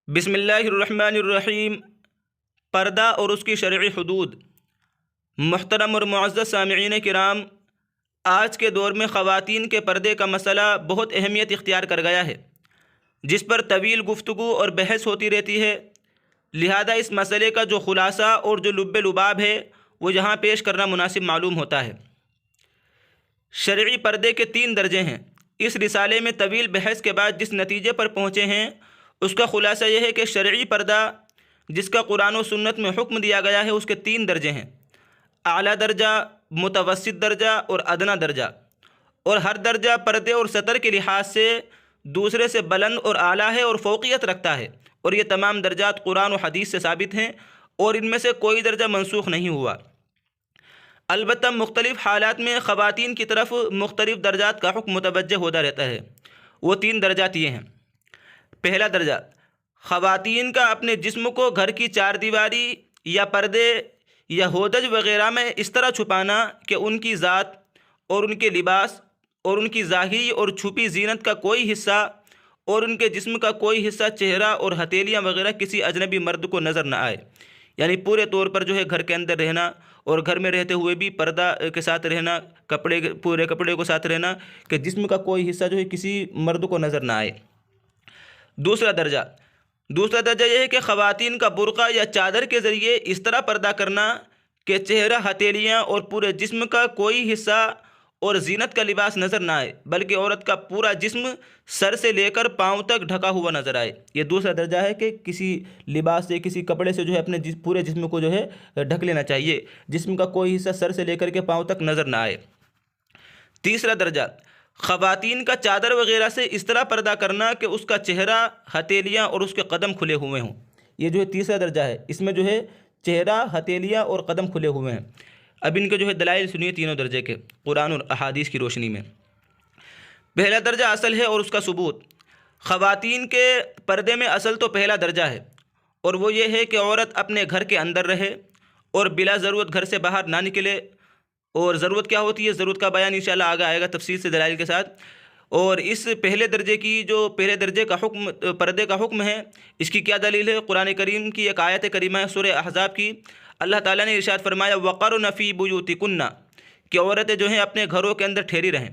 بسم اللہ الرحمن الرحیم۔ پردہ اور اس کی شرعی حدود۔ محترم اور معزز سامعین کرام، آج کے دور میں خواتین کے پردے کا مسئلہ بہت اہمیت اختیار کر گیا ہے، جس پر طویل گفتگو اور بحث ہوتی رہتی ہے۔ لہذا اس مسئلے کا جو خلاصہ اور جو لب لباب ہے وہ یہاں پیش کرنا مناسب معلوم ہوتا ہے۔ شرعی پردے کے 3 درجے ہیں۔ اس رسالے میں طویل بحث کے بعد جس نتیجے پر پہنچے ہیں اس کا خلاصہ یہ ہے کہ شرعی پردہ جس کا قرآن و سنت میں حکم دیا گیا ہے اس کے 3 درجے ہیں: اعلیٰ درجہ، متوسط درجہ اور ادنیٰ درجہ، اور ہر درجہ پردے اور سطر کے لحاظ سے دوسرے سے بلند اور اعلیٰ ہے اور فوقیت رکھتا ہے، اور یہ تمام درجات قرآن و حدیث سے ثابت ہیں اور ان میں سے کوئی درجہ منسوخ نہیں ہوا۔ البتہ مختلف حالات میں خواتین کی طرف مختلف درجات کا حکم متوجہ ہوتا رہتا ہے۔ وہ 3 درجات یہ ہیں: پہلا درجہ، خواتین کا اپنے جسم کو گھر کی 4 دیواری یا پردے یا ہودج وغیرہ میں اس طرح چھپانا کہ ان کی ذات اور ان کے لباس اور ان کی ظاہری اور چھپی زینت کا کوئی حصہ اور ان کے جسم کا کوئی حصہ، چہرہ اور ہتھیلیاں وغیرہ کسی اجنبی مرد کو نظر نہ آئے۔ یعنی پورے طور پر گھر کے اندر رہنا اور گھر میں رہتے ہوئے بھی پردہ کے ساتھ رہنا، پورے کپڑے کو ساتھ رہنا کہ جسم کا کوئی حصہ کسی مرد کو نظر نہ آئے۔ دوسرا درجہ یہ ہے کہ خواتین کا برقع یا چادر کے ذریعے اس طرح پردہ کرنا کہ چہرہ، ہتھیلیاں اور پورے جسم کا کوئی حصہ اور زینت کا لباس نظر نہ آئے، بلکہ عورت کا پورا جسم سر سے لے کر پاؤں تک ڈھکا ہوا نظر آئے۔ یہ دوسرا درجہ ہے کہ کسی لباس سے، کسی کپڑے سے اپنے پورے جسم کو ڈھک لینا چاہیے، جسم کا کوئی حصہ سر سے لے کر کے پاؤں تک نظر نہ آئے۔ تیسرا درجہ، خواتین کا چادر وغیرہ سے اس طرح پردہ کرنا کہ اس کا چہرہ، ہتھیلیاں اور اس کے قدم کھلے ہوئے ہوں۔ یہ تیسرا درجہ ہے، اس میں چہرہ، ہتھیلیاں اور قدم کھلے ہوئے ہیں۔ اب ان کے دلائل سنیے تینوں درجے کے قرآن اور احادیث کی روشنی میں۔ پہلا درجہ اصل ہے اور اس کا ثبوت۔ خواتین کے پردے میں اصل تو پہلا درجہ ہے، اور وہ یہ ہے کہ عورت اپنے گھر کے اندر رہے اور بلا ضرورت گھر سے باہر نہ نکلے۔ اور ضرورت کیا ہوتی ہے، ضرورت کا بیان انشاءاللہ آگے آئے گا تفصیل سے دلائل کے ساتھ۔ اور اس پہلے درجے کا حکم، پردے کا حکم ہے، اس کی کیا دلیل ہے؟ قرآن کریم کی ایک آیت کریمہ ہے سورہ احزاب کی۔ اللہ تعالیٰ نے ارشاد فرمایا وَقَرْنَ فِي بُيُوتِكُنَّ، کہ عورتیں اپنے گھروں کے اندر ٹھہری رہیں۔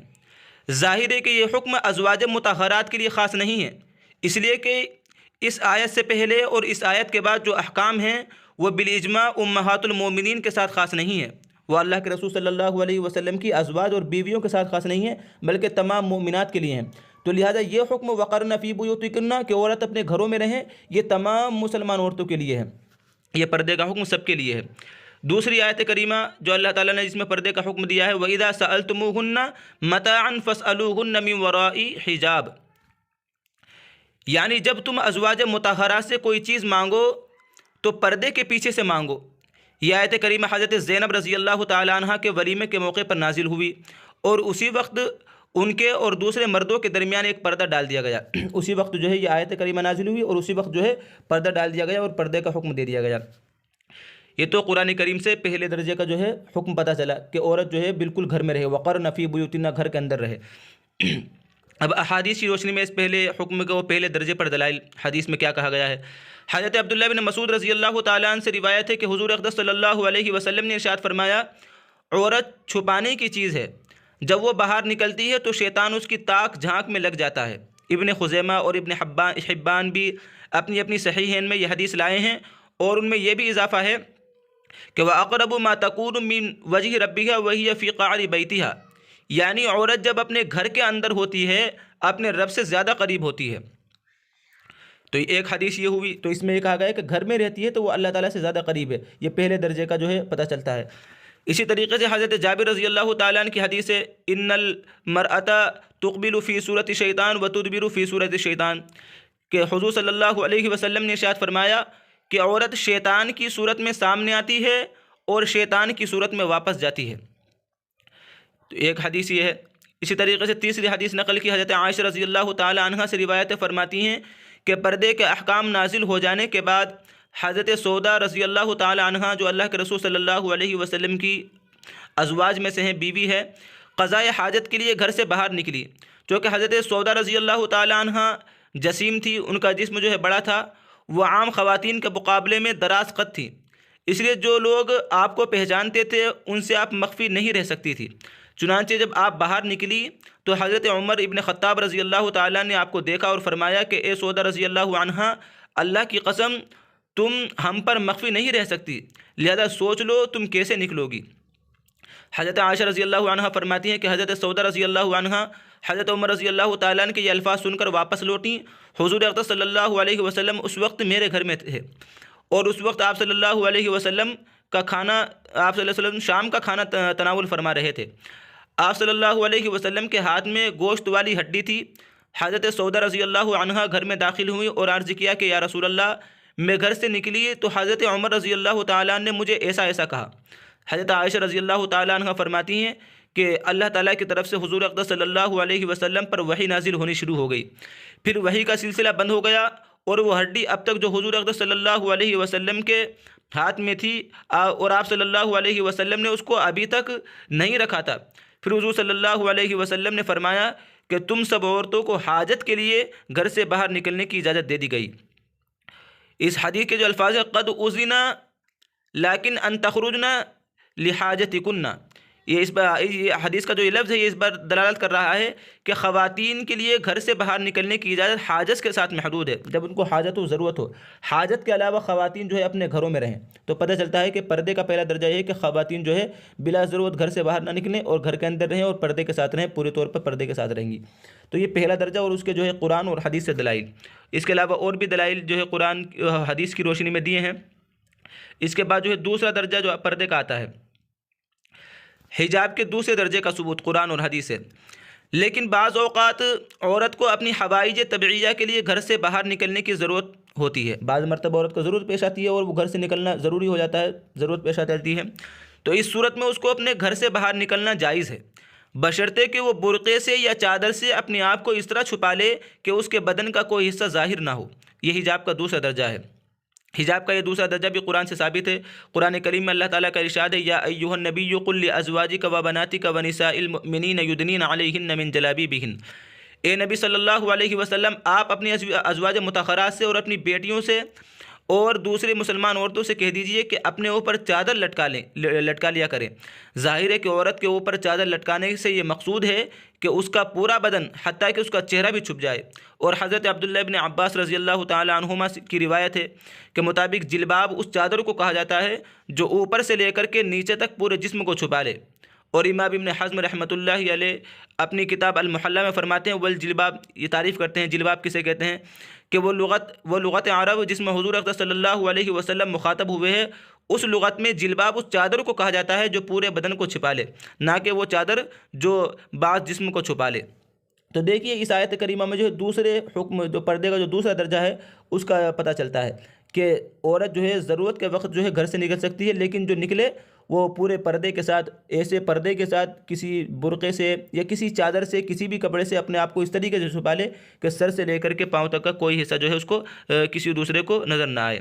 ظاہر ہے کہ یہ حکم ازواج مطہرات کے لیے خاص نہیں ہے، اس لیے کہ اس آیت سے پہلے اور اس آیت کے بعد جو احکام ہیں وہ بالاجماع امہات المومنین کے ساتھ خاص نہیں ہے، وہ اللہ کے رسول صلی اللہ علیہ وسلم کی ازواج اور بیویوں کے ساتھ خاص نہیں ہے، بلکہ تمام مومنات کے لیے ہیں۔ تو لہٰذا یہ حکم وقرن فی بیوتکن کہ عورت اپنے گھروں میں رہیں، یہ تمام مسلمان عورتوں کے لیے ہے، یہ پردے کا حکم سب کے لیے ہے۔ دوسری آیت کریمہ جو اللہ تعالیٰ نے جس میں پردے کا حکم دیا ہے وَإِذَا سَأَلْتُمُوهُنَّ مَتَاعًا فَاسْأَلُوهُنَّ مِنْ وَرَاءِ حِجَابٍ، یعنی جب تم ازواج مطہرات سے کوئی چیز مانگو تو پردے کے پیچھے سے مانگو۔ یہ آیت کریمہ حضرت زینب رضی اللہ تعالیٰ عنہ کے ولیمے کے موقع پر نازل ہوئی، اور اسی وقت ان کے اور دوسرے مردوں کے درمیان ایک پردہ ڈال دیا گیا۔ اسی وقت یہ آیت کریمہ نازل ہوئی اور اسی وقت پردہ ڈال دیا گیا اور پردے کا حکم دے دیا گیا۔ یہ تو قرآن کریم سے پہلے درجے کا حکم پتہ چلا کہ عورت بالکل گھر میں رہے، وقرن فی بیوتن، گھر کے اندر رہے۔ اب احادیث کی روشنی میں اس پہلے حکم کو پہلے درجے پر دلائل، حدیث میں کیا کہا گیا ہے؟ حضرت عبداللہ بن مسعود رضی اللہ تعالیٰ عنہ سے روایت ہے کہ حضور اقدس صلی اللہ علیہ وسلم نے ارشاد فرمایا عورت چھپانے کی چیز ہے، جب وہ باہر نکلتی ہے تو شیطان اس کی تاک جھانک میں لگ جاتا ہے۔ ابن خزیمہ اور ابن حبان بھی اپنی اپنی صحیحین میں یہ حدیث لائے ہیں، اور ان میں یہ بھی اضافہ ہے کہ وَأَقْرَبُ مَا تَكُونُ مِنْ وَجْهِ رَبِّهَا وَهِيَ فِي قَعْرِ بَيْتِهَا، یعنی عورت جب اپنے گھر کے اندر ہوتی ہے اپنے رب سے زیادہ قریب ہوتی ہے۔ تو ایک حدیث یہ ہوئی، تو اس میں یہ کہا گیا ہے کہ گھر میں رہتی ہے تو وہ اللہ تعالیٰ سے زیادہ قریب ہے، یہ پہلے درجے کا پتہ چلتا ہے۔ اسی طریقے سے حضرت جابر رضی اللہ تعالیٰ عنہ کی حدیث ہے ان المرأة تقبل فی صورت شیطان وتدبر فی صورت شیطان، کہ حضور صلی اللہ علیہ وسلم نے ارشاد فرمایا کہ عورت شیطان کی صورت میں سامنے آتی ہے اور شیطان کی صورت میں واپس جاتی ہے۔ تو ایک حدیث یہ ہے۔ اسی طریقے سے تیسری حدیث نقل کی حضرت عائشہ رضی اللہ تعالی عنہ سے روایتیں فرماتی ہیں کہ پردے کے احکام نازل ہو جانے کے بعد حضرت سودا رضی اللہ تعالی عنہ جو اللہ کے رسول صلی اللہ علیہ وسلم کی ازواج میں سے ہیں، بیوی ہے، قضائے حاجت کے لیے گھر سے باہر نکلی، چونکہ حضرت سودا رضی اللہ تعالی عنہ جسیم تھی، ان کا جسم بڑا تھا، وہ عام خواتین کے مقابلے میں دراز قد تھیں، اس لیے جو لوگ آپ کو پہچانتے تھے ان سے آپ مخفی نہیں رہ سکتی تھی۔ چنانچہ جب آپ باہر نکلی تو حضرت عمر ابن خطاب رضی اللہ تعالیٰ نے آپ کو دیکھا اور فرمایا کہ اے سودا رضی اللہ عنہا، اللہ کی قسم تم ہم پر مخفی نہیں رہ سکتی، لہذا سوچ لو تم کیسے نکلو گی۔ حضرت عائشہ رضی اللہ عنہا فرماتی ہیں کہ حضرت سودا رضی اللہ عنہا حضرت عمر رضی اللہ تعالیٰ عنہ کے یہ الفاظ سن کر واپس لوٹیں۔ حضور اقدس صلی اللہ علیہ وسلم اس وقت میرے گھر میں تھے، اور اس وقت آپ صلی اللہ علیہ وسلم کا کھانا آپ صلی اللہ علیہ وسلم شام کا کھانا تناول فرما رہے تھے۔ آپ صلی اللہ علیہ وسلم کے ہاتھ میں گوشت والی ہڈی تھی۔ حضرت سودا رضی اللہ عنہا گھر میں داخل ہوئی اور عرض کیا کہ یا رسول اللہ، میں گھر سے نکلی تو حضرت عمر رضی اللہ تعالیٰ نے مجھے ایسا ایسا کہا۔ حضرت عائشہ رضی اللہ تعالیٰ عنہ فرماتی ہیں کہ اللہ تعالیٰ کی طرف سے حضور اقدس صلی اللہ علیہ وسلم پر وحی نازل ہونی شروع ہو گئی، پھر وحی کا سلسلہ بند ہو گیا، اور وہ ہڈی اب تک جو حضور اقدس صلی اللہ علیہ وسلم کے ہاتھ میں تھی اور آپ صلی اللہ علیہ وسلم نے اس کو ابھی تک نہیں رکھا تھا۔ پھر حضور صلی اللہ علیہ وسلم نے فرمایا کہ تم سب عورتوں کو حاجت کے لیے گھر سے باہر نکلنے کی اجازت دے دی گئی۔ اس حدیث کے جو الفاظ ہیں قد اذن لیکن ان تخرجن لحاجتکن، یہ حدیث کا جو یہ لفظ ہے یہ اس بار دلالت کر رہا ہے کہ خواتین کے لیے گھر سے باہر نکلنے کی اجازت حاجت کے ساتھ محدود ہے، جب ان کو حاجت و ضرورت ہو۔ حاجت کے علاوہ خواتین جو ہے اپنے گھروں میں رہیں، تو پتہ چلتا ہے کہ پردے کا پہلا درجہ یہ ہے کہ خواتین جو ہے بلا ضرورت گھر سے باہر نہ نکلیں اور گھر کے اندر رہیں اور پردے کے ساتھ رہیں، پورے طور پر پردے کے ساتھ رہیں گی۔ تو یہ پہلا درجہ، اور اس کے جو ہے قرآن اور حدیث سے دلائل۔ اس کے علاوہ اور بھی دلائل جو ہے قرآن حدیث کی روشنی میں دیے ہیں۔ اس کے بعد جو ہے دوسرا درجہ جو پردے کا آتا ہے، حجاب کے دوسرے درجے کا ثبوت قرآن اور حدیث ہے۔ لیکن بعض اوقات عورت کو اپنی حوائج طبعیہ کے لیے گھر سے باہر نکلنے کی ضرورت ہوتی ہے، بعض مرتبہ عورت کو ضرورت پیش آتی ہے اور وہ گھر سے نکلنا ضروری ہو جاتا ہے، ضرورت پیش آتی ہے، تو اس صورت میں اس کو اپنے گھر سے باہر نکلنا جائز ہے، بشرطے کہ وہ برقعے سے یا چادر سے اپنے آپ کو اس طرح چھپا لے کہ اس کے بدن کا کوئی حصہ ظاہر نہ ہو۔ یہ حجاب کا دوسرا درجہ ہے۔ حجاب کا یہ دوسرا درجہ بھی قرآن سے ثابت ہے۔ قرآن کریم میں اللہ تعالیٰ کا ارشاد ہے یا ایھا النبی قل لازواجک و بناتک و نساء المؤمنین یدنین علیہن من جلابیبہن، اے نبی صلی اللہ علیہ وسلم، آپ اپنی ازواج مطہرات سے اور اپنی بیٹیوں سے اور دوسرے مسلمان عورتوں سے کہہ دیجئے کہ اپنے اوپر چادر لٹکا لیا کریں۔ ظاہر ہے کہ عورت کے اوپر چادر لٹکانے سے یہ مقصود ہے کہ اس کا پورا بدن حتیٰ کہ اس کا چہرہ بھی چھپ جائے، اور حضرت عبداللہ ابن عباس رضی اللہ تعالی عنہما کی روایت ہے کہ مطابق جلباب اس چادر کو کہا جاتا ہے جو اوپر سے لے کر کے نیچے تک پورے جسم کو چھپا لے۔ اور امام ابن حزم رحمۃ اللہ علیہ اپنی کتاب المحلہ میں فرماتے ہیں والجلباب، یہ تعریف کرتے ہیں جلباب کسے کہتے ہیں، کہ وہ لغت عرب جس میں حضور اقدس صلی اللہ علیہ وسلم مخاطب ہوئے ہیں، اس لغت میں جلباب اس چادر کو کہا جاتا ہے جو پورے بدن کو چھپا لے، نہ کہ وہ چادر جو بعض جسم کو چھپا لے۔ تو دیکھیے اس آیت کریمہ میں جو ہے دوسرے حکم، جو پردے کا جو دوسرا درجہ ہے اس کا پتہ چلتا ہے کہ عورت جو ہے ضرورت کے وقت جو ہے گھر سے نکل سکتی ہے، لیکن جو نکلے وہ پورے پردے کے ساتھ، ایسے پردے کے ساتھ کسی برقعے سے یا کسی چادر سے، کسی بھی کپڑے سے اپنے آپ کو اس طریقے سے چھپا لے کہ سر سے لے کر کے پاؤں تک کا کوئی حصہ جو ہے اس کو کسی دوسرے کو نظر نہ آئے۔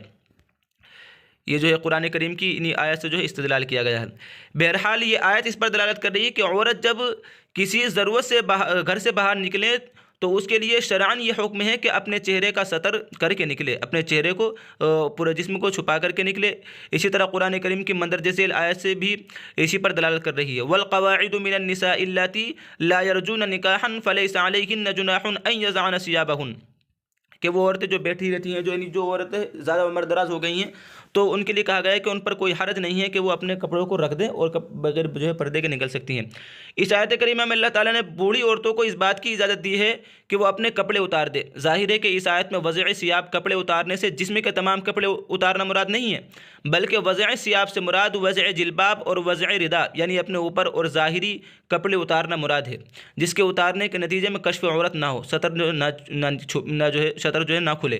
یہ جو ہے قرآن کریم کی انہی آیت سے جو ہے استدلال کیا گیا ہے۔ بہرحال یہ آیت اس پر دلالت کر رہی ہے کہ عورت جب کسی ضرورت سے گھر سے باہر نکلے تو اس کے لیے شرعاً یہ حکم ہے کہ اپنے چہرے کا ستر کر کے نکلے، اپنے چہرے کو پورے جسم کو چھپا کر کے نکلے۔ اسی طرح قرآن کریم کی مندرجہ ذیل آیت سے بھی اسی پر دلالت کر رہی ہے والقواعد من النساء اللاتي لا يرجون نکاحا فليس عليهن جناح ان يضعن ثيابهن، کہ وہ عورتیں جو بیٹھی رہتی ہیں، جو عورتیں زیادہ عمر دراز ہو گئی ہیں، تو ان کے لیے کہا گیا ہے کہ ان پر کوئی حرج نہیں ہے کہ وہ اپنے کپڑوں کو رکھ دیں اور بغیر جو ہے پردے کے نکل سکتی ہیں۔ اس آیت کریمہ میں اللہ تعالیٰ نے بوڑھی عورتوں کو اس بات کی اجازت دی ہے کہ وہ اپنے کپڑے اتار دے۔ ظاہر ہے کہ اس آیت میں وضع ثیاب کپڑے اتارنے سے جسم کے تمام کپڑے اتارنا مراد نہیں ہے، بلکہ وضع ثیاب سے مراد وضع جلباب اور وضع ردا، یعنی اپنے اوپر اور ظاہری کپڑے اتارنا مراد ہے، جس کے اتارنے کے نتیجے میں کشف عورت نہ ہو، شطر جو ہے نہ کھلے۔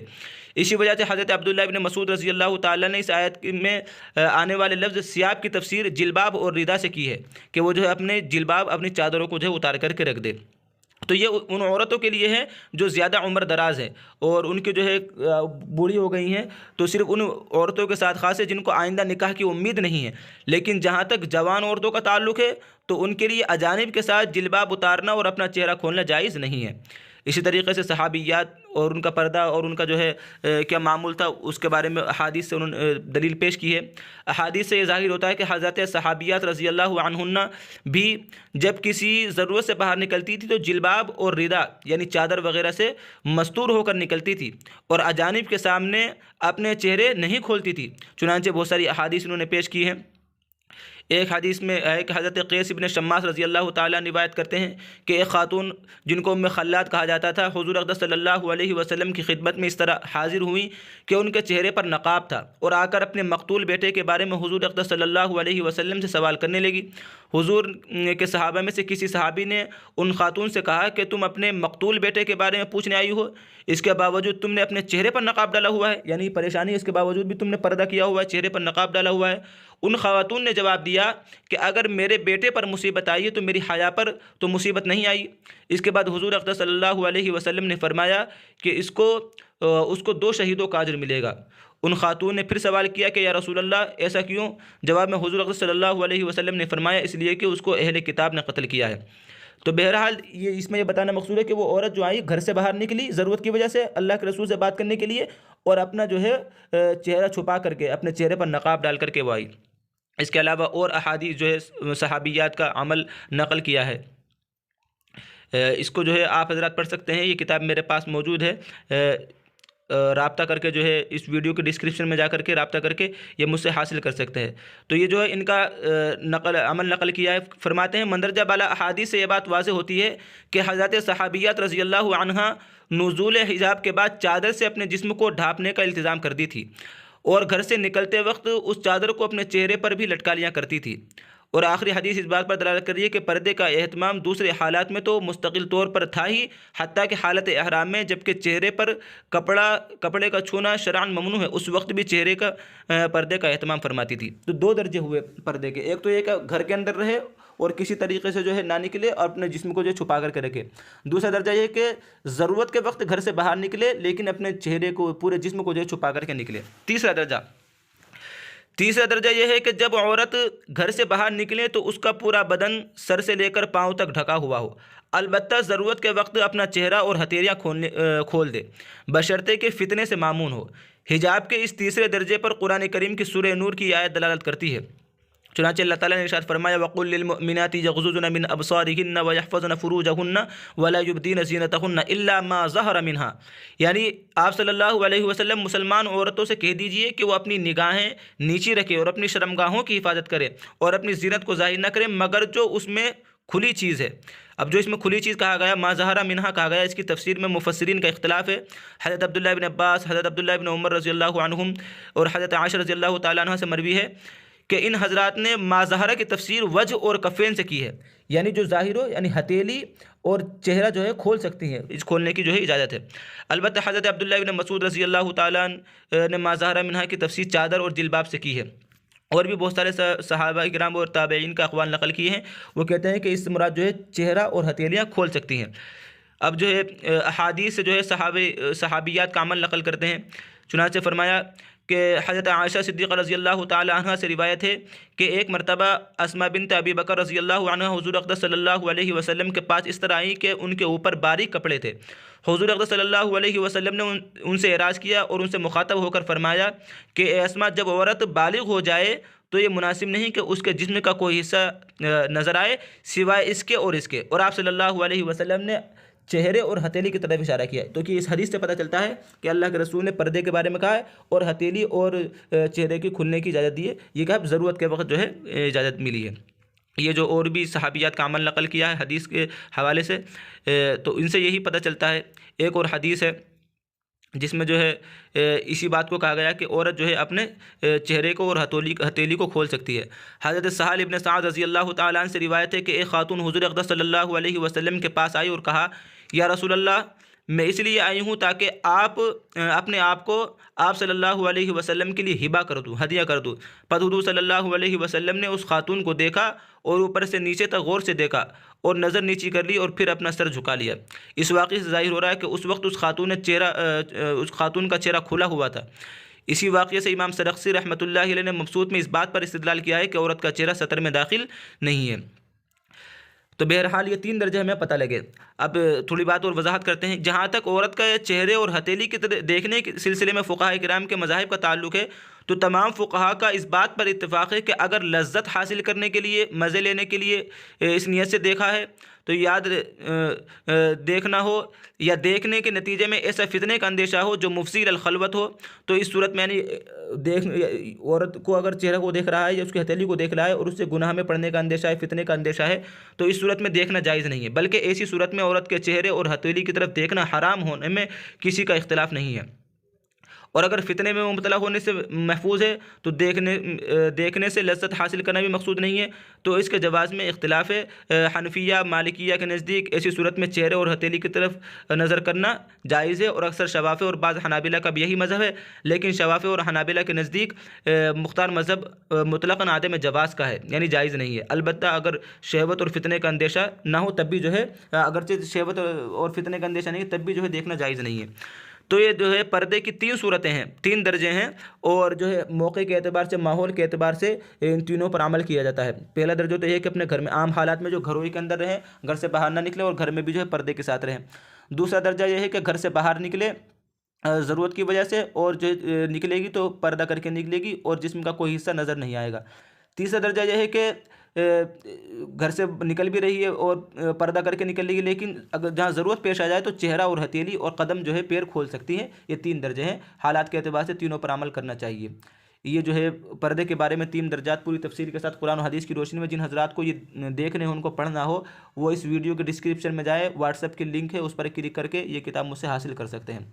اسی وجہ سے حضرت عبداللہ ابن مسعود رضی اللہ تعالیٰ نے اس آیت میں آنے والے لفظ ثیاب کی تفسیر جلباب اور ردا سے کی ہے کہ وہ جو ہے اپنے جلباب، اپنی چادروں کو جو ہے اتار کر کے رکھ دے۔ تو یہ ان عورتوں کے لیے ہے جو زیادہ عمر دراز ہے اور ان کے جو ہے بوڑھی ہو گئی ہیں، تو صرف ان عورتوں کے ساتھ خاص ہے جن کو آئندہ نکاح کی امید نہیں ہے۔ لیکن جہاں تک جوان عورتوں کا تعلق ہے تو ان کے لیے اجانب کے ساتھ جلباب اتارنا اور اپنا چہرہ کھولنا جائز نہیں ہے۔ اسی طریقے سے صحابیات اور ان کا پردہ اور ان کا جو ہے کیا معمول تھا، اس کے بارے میں احادیث سے انہوں نے دلیل پیش کی ہے۔ احادیث سے یہ ظاہر ہوتا ہے کہ حضرت صحابیات رضی اللہ عنہن بھی جب کسی ضرورت سے باہر نکلتی تھی تو جلباب اور ردا یعنی چادر وغیرہ سے مستور ہو کر نکلتی تھی، اور اجانب کے سامنے اپنے چہرے نہیں کھولتی تھی۔ چنانچہ بہت ساری احادیث انہوں نے پیش کی ہیں۔ ایک حدیث میں ہے کہ حضرت قیس بن شماس رضی اللہ تعالیٰ روایت کرتے ہیں کہ ایک خاتون جن کو ام خلاد کہا جاتا تھا، حضور اقدس صلی اللہ علیہ وسلم کی خدمت میں اس طرح حاضر ہوئیں کہ ان کے چہرے پر نقاب تھا، اور آ کر اپنے مقتول بیٹے کے بارے میں حضور اقدس صلی اللہ علیہ وسلم سے سوال کرنے لگی۔ حضور کے صحابہ میں سے کسی صحابی نے ان خاتون سے کہا کہ تم اپنے مقتول بیٹے کے بارے میں پوچھنے آئی ہو، اس کے باوجود تم نے اپنے چہرے پر نقاب ڈالا ہوا ہے، یعنی پریشانی اس کے باوجود بھی تم نے پردہ کیا ہوا ہے، چہرے پر نقاب ڈالا ہوا ہے۔ ان خواتون نے جواب دیا کہ اگر میرے بیٹے پر مصیبت آئی ہے تو میری حیا پر تو مصیبت نہیں آئی۔ اس کے بعد حضور اقدس صلی اللہ علیہ وسلم نے فرمایا کہ اس کو 2 شہیدوں کا اجر ملے گا۔ ان خاتون نے پھر سوال کیا کہ یا رسول اللہ ایسا کیوں؟ جواب میں حضور اقدس صلی اللہ علیہ وسلم نے فرمایا اس لیے کہ اس کو اہل کتاب نے قتل کیا ہے۔ تو بہرحال اس میں یہ بتانا مقصود ہے کہ وہ عورت جو آئی گھر سے باہر نکلی ضرورت کی وجہ سے اللہ کے رسول سے بات کرنے کے لیے، اور اپنا جو ہے چہرہ چھپا کر کے اپنے چہرے پر نقاب ڈال کر کے وہ آئی۔ اس کے علاوہ اور احادیث جو ہے صحابیات کا عمل نقل کیا ہے، اس کو جو ہے آپ حضرات پڑھ سکتے ہیں۔ یہ کتاب میرے پاس موجود ہے، رابطہ کر کے جو ہے اس ویڈیو کے ڈسکرپشن میں جا کر کے رابطہ کر کے یہ مجھ سے حاصل کر سکتے ہیں۔ تو یہ جو ہے ان کا عمل نقل کیا ہے۔ فرماتے ہیں مندرجہ بالا احادیث سے یہ بات واضح ہوتی ہے کہ حضرت صحابیات رضی اللہ عنہا نزول حجاب کے بعد چادر سے اپنے جسم کو ڈھانپنے کا التزام کرتی تھی، اور گھر سے نکلتے وقت اس چادر کو اپنے چہرے پر بھی لٹکا لیا کرتی تھی۔ اور آخری حدیث اس بات پر دلالت کر رہی ہے کہ پردے کا اہتمام دوسرے حالات میں تو مستقل طور پر تھا ہی، حتیٰ کہ حالت احرام میں جبکہ چہرے پر کپڑے کا چھونا شرعاً ممنوع ہے، اس وقت بھی چہرے کا پردے کا اہتمام فرماتی تھی۔ تو 2 درجے ہوئے پردے کے، ایک تو یہ کہ گھر کے اندر رہے اور کسی طریقے سے جو ہے نہ نکلے اور اپنے جسم کو جو ہے چھپا کر کے رکھے۔ دوسرا درجہ یہ کہ ضرورت کے وقت گھر سے باہر نکلے لیکن اپنے چہرے کو پورے جسم کو جو ہے چھپا کر کے نکلے۔ تیسرا درجہ یہ ہے کہ جب عورت گھر سے باہر نکلے تو اس کا پورا بدن سر سے لے کر پاؤں تک ڈھکا ہوا ہو، البتہ ضرورت کے وقت اپنا چہرہ اور ہتھیلیاں کھول دے، بشرطے کہ فتنے سے معمون ہو۔ حجاب کے اس تیسرے درجے پر قرآن کریم کی سورہ نور کی آیت دلالت کرتی ہے۔ چنانچہ اللہ تعالیٰ نے ارشاد فرمایا وَقُلْ لِلْمُؤْمِنَاتِ يَغْضُضْنَ مِنْ أَبْصَارِهِنَّ وَيَحْفَظْنَ فُرُوجَهُنَّ وَلَا يُبْدِينَ زِينَتَهُنَّ إِلَّا مَا ظَهَرَ مِنْهَا، یعنی آپ صلی اللہ علیہ وسلم مسلمان عورتوں سے کہہ دیجئے کہ وہ اپنی نگاہیں نیچی رکھے اور اپنی شرمگاہوں کی حفاظت کرے اور اپنی زینت کو ظاہر نہ کرے مگر جو اس میں کھلی چیز ہے۔ اب جو اس میں کھلی چیز کہا گیا، ما ظہر منہا کہا گیا، اس کی تفسیر میں مفسرین کا اختلاف ہے۔ حضرت عبداللہ بن عباس، حضرت عبداللہ بن عمر رضی اللہ عنہم اور حضرت عائشہ رضی اللہ تعالیٰ عنہ سے مروی ہے کہ ان حضرات نے ما ظہر کی تفسیر وجہ اور کفین سے کی ہے، یعنی جو ظاہر ہو یعنی ہتھیلی اور چہرہ جو ہے کھول سکتی ہیں، اس کھولنے کی جو ہے اجازت ہے۔ البتہ حضرت عبداللہ بن مسعود رضی اللہ تعالیٰ نے ما ظہر منہا کی تفسیر چادر اور جلباب سے کی ہے۔ اور بھی بہت سارے صحابہ کرام اور تابعین کا اقوال نقل کیے ہیں، وہ کہتے ہیں کہ اس سے مراد جو ہے چہرہ اور ہتھیلیاں کھول سکتی ہیں۔ اب جو ہے احادیث سے جو ہے صحابیات کا عمل نقل کرتے ہیں۔ چنانچہ فرمایا کہ حضرت عائشہ صدیقہ رضی اللہ تعالی عنہ سے روایت ہے کہ ایک مرتبہ اسماء بنت ابی بکر رضی اللہ عنہ حضور اقدس صلی اللہ علیہ وسلم کے پاس اس طرح آئیں کہ ان کے اوپر باریک کپڑے تھے۔ حضور اقدس صلی اللہ علیہ وسلم نے ان سے اعراض کیا اور ان سے مخاطب ہو کر فرمایا کہ اے اسماء، جب عورت بالغ ہو جائے تو یہ مناسب نہیں کہ اس کے جسم کا کوئی حصہ نظر آئے سوائے اس کے اور اس کے، اور آپ صلی اللہ علیہ وسلم نے چہرے اور ہتھیلی کی طرف اشارہ کیا ہے۔ تو کہ اس حدیث سے پتہ چلتا ہے کہ اللہ کے رسول نے پردے کے بارے میں کہا ہے اور ہتھیلی اور چہرے کی کھلنے کی اجازت دی ہے، یہ کہ ضرورت کے وقت جو ہے اجازت ملی ہے۔ یہ جو اور بھی صحابیات کا عمل نقل کیا ہے حدیث کے حوالے سے، تو ان سے یہی پتہ چلتا ہے۔ ایک اور حدیث ہے جس میں جو ہے اسی بات کو کہا گیا کہ عورت جو ہے اپنے چہرے کو اور ہتھیلی کو کھول سکتی ہے۔ حضرت سہل ابن سعد رضی اللہ تعالیٰ عنہ سے روایت ہے کہ ایک خاتون حضور اقدس صلی اللہ علیہ وسلم کے پاس آئی اور کہا یا رسول اللہ، میں اس لیے آئی ہوں تاکہ آپ اپنے آپ کو آپ صلی اللہ علیہ وسلم کے لیے ہبہ کر دوں، ہدیہ کر دوں۔ پس حضور صلی اللہ علیہ وسلم نے اس خاتون کو دیکھا اور اوپر سے نیچے تک غور سے دیکھا اور نظر نیچی کر لی اور پھر اپنا سر جھکا لیا۔ اس واقعے سے ظاہر ہو رہا ہے کہ اس وقت اس خاتون کا چہرہ کھلا ہوا تھا۔ اسی واقعے سے امام سرخسی رحمۃ اللہ علیہ نے مبسوط میں اس بات پر استدلال کیا ہے کہ عورت کا چہرہ ستر میں داخل نہیں ہے۔ تو بہرحال یہ 3 درجے ہمیں پتہ لگے۔ اب تھوڑی بات اور وضاحت کرتے ہیں۔ جہاں تک عورت کا چہرے اور ہتھیلی کی طرف دیکھنے کے سلسلے میں فقہاء کرام کے مذاہب کا تعلق ہے تو تمام فقہاء کا اس بات پر اتفاق ہے کہ اگر لذت حاصل کرنے کے لیے، مزے لینے کے لیے اس نیت سے دیکھا ہے تو دیکھنا ہو یا دیکھنے کے نتیجے میں ایسا فتنے کا اندیشہ ہو جو مفضی الخلوت ہو، تو اس صورت میں یعنی عورت کو اگر چہرہ کو دیکھ رہا ہے یا اس کی ہتھیلی کو دیکھ رہا ہے اور اس سے گناہ میں پڑنے کا اندیشہ ہے، فتنے کا اندیشہ ہے، تو اس صورت میں دیکھنا جائز نہیں ہے، بلکہ ایسی صورت میں عورت کے چہرے اور ہتھیلی کی طرف دیکھنا حرام ہونے میں کسی کا اختلاف نہیں ہے۔ اور اگر فتنے میں مبتلا ہونے سے محفوظ ہے تو دیکھنے سے لذت حاصل کرنا بھی مقصود نہیں ہے، تو اس کے جواز میں اختلاف ہے۔ حنفیہ مالکیہ کے نزدیک ایسی صورت میں چہرے اور ہتھیلی کی طرف نظر کرنا جائز ہے، اور اکثر شوافی اور بعض حنابلہ کا بھی یہی مذہب ہے، لیکن شوافی اور حنابلہ کے نزدیک مختار مذہب مطلقاً عدم جواز کا ہے، یعنی جائز نہیں ہے۔ البتہ اگر شہوت اور فتنے کا اندیشہ نہ ہو تب بھی جو ہے، اگرچہ شہوت اور فتنے کا اندیشہ نہیں ہے تب بھی جو ہے دیکھنا جائز نہیں ہے۔ تو یہ جو ہے پردے کی 3 صورتیں ہیں، 3 درجے ہیں، اور جو ہے موقع کے اعتبار سے، ماحول کے اعتبار سے ان تینوں پر عمل کیا جاتا ہے۔ پہلا درجہ تو یہ ہے کہ اپنے گھر میں عام حالات میں جو گھروں ہی کے اندر رہیں، گھر سے باہر نہ نکلیں، اور گھر میں بھی جو ہے پردے کے ساتھ رہیں۔ دوسرا درجہ یہ ہے کہ گھر سے باہر نکلے ضرورت کی وجہ سے، اور جو نکلے گی تو پردہ کر کے نکلے گی اور جسم کا کوئی حصہ نظر نہیں آئے گا۔ تیسرا درجہ یہ ہے کہ گھر سے نکل بھی رہی ہے اور پردہ کر کے نکل رہی ہے، لیکن اگر جہاں ضرورت پیش آ جائے تو چہرہ اور ہتھیلی اور قدم جو ہے پیر کھول سکتی ہیں۔ یہ 3 درجے ہیں، حالات کے اعتبار سے تینوں پر عمل کرنا چاہیے۔ یہ جو ہے پردے کے بارے میں 3 درجات پوری تفصیل کے ساتھ قرآن و حدیث کی روشنی میں جن حضرات کو یہ دیکھنے ہیں، ان کو پڑھنا ہو، وہ اس ویڈیو کے ڈسکرپشن میں جائے، واٹس ایپ کی لنک ہے، اس پر کلک کر کے یہ کتاب مجھ سے حاصل کر سکتے ہیں۔